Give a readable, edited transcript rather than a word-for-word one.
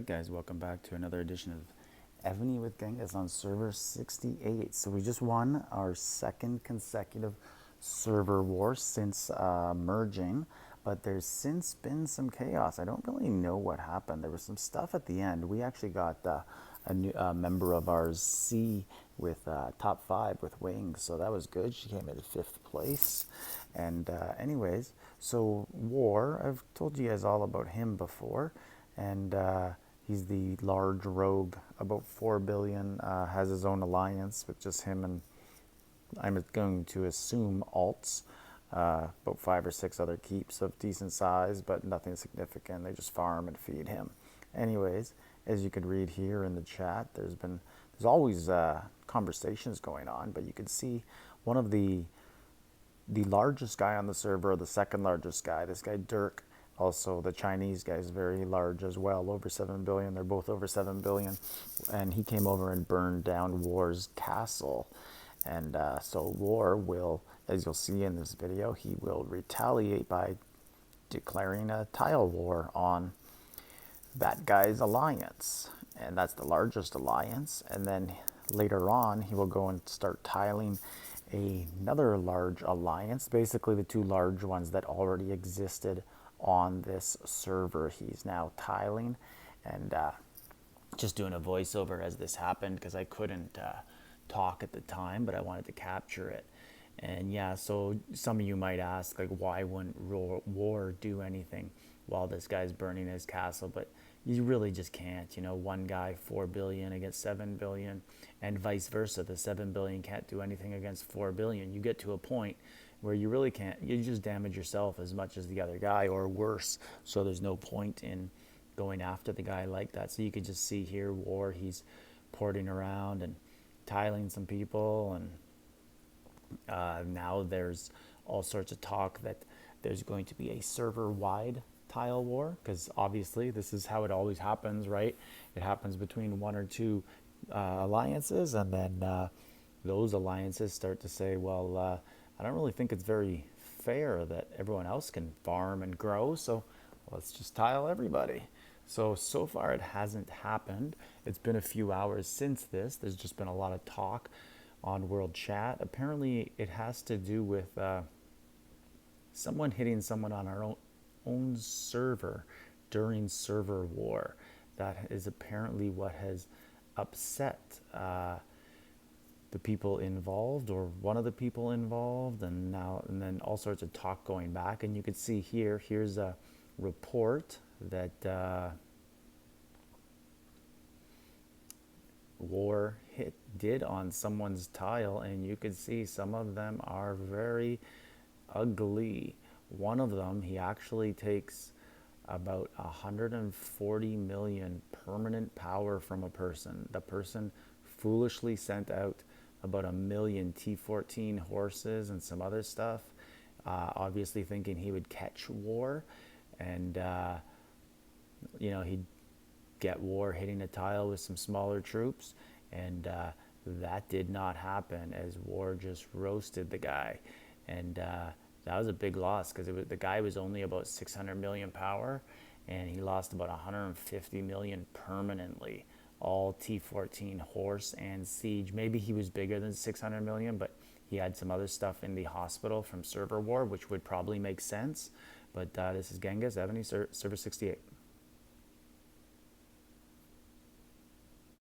Guys, welcome back to another edition of Evony with Genghis on server 68. So we just won our second consecutive server war since merging, but there's since been some chaos. I don't really know what happened. There was some stuff at the end. We actually got a new member of ours, C, with top 5 with wings, so that was good. She came in 5th place. And anyways, so War, I've told you guys all about him before, and he's the large rogue, about 4 billion, has his own alliance with just him and I'm going to assume alts, about 5 or 6 other keeps of decent size, but nothing significant. They just farm and feed him. Anyways, as you could read here in the chat, there's always conversations going on, but you could see one of the largest guy on the server, or the second largest guy, this guy Dirk. Also, the Chinese guy is very large as well, over 7 billion. They're both over 7 billion. And he came over and burned down War's castle. And so War will, as you'll see in this video, he will retaliate by declaring a tile war on that guy's alliance. And that's the largest alliance. And then later on, he will go and start tiling another large alliance, basically the two large ones that already existed on this server. He's now tiling, and just doing a voiceover as this happened because I couldn't talk at the time, but I wanted to capture it. And yeah, so some of you might ask, like, why wouldn't War do anything while this guy's burning his castle? But you really just can't. You know, one guy 4 billion against 7 billion, and vice versa. The 7 billion can't do anything against 4 billion. You get to a point where you really can't. You just damage yourself as much as the other guy, or worse. So there's no point in going after the guy like that. So you could just see here, War, he's porting around and tiling some people, and now there's all sorts of talk that there's going to be a server-wide tile war, because obviously this is how it always happens, right? It happens between one or two alliances, and then those alliances start to say, well, I don't really think it's very fair that everyone else can farm and grow, so let's just tile everybody. So far it hasn't happened. It's been a few hours since this. There's just been a lot of talk on World Chat. Apparently it has to do with someone hitting someone on our own server during server war. That is apparently what has upset the people involved, or one of the people involved, and then all sorts of talk going back. And you can see here's a report that War did on someone's tile, and you could see some of them are very ugly. One of them, he actually takes about 140 million permanent power from a person. The person foolishly sent out about 1 million T14 horses and some other stuff, obviously thinking he would catch War, and he'd get War hitting a tile with some smaller troops, and that did not happen, as War just roasted the guy. And that was a big loss, because the guy was only about 600 million power, and he lost about 150 million permanently, all T14 horse and siege. Maybe he was bigger than 600 million, but he had some other stuff in the hospital from server war, which would probably make sense. But this is Genghis, Evony, server 68.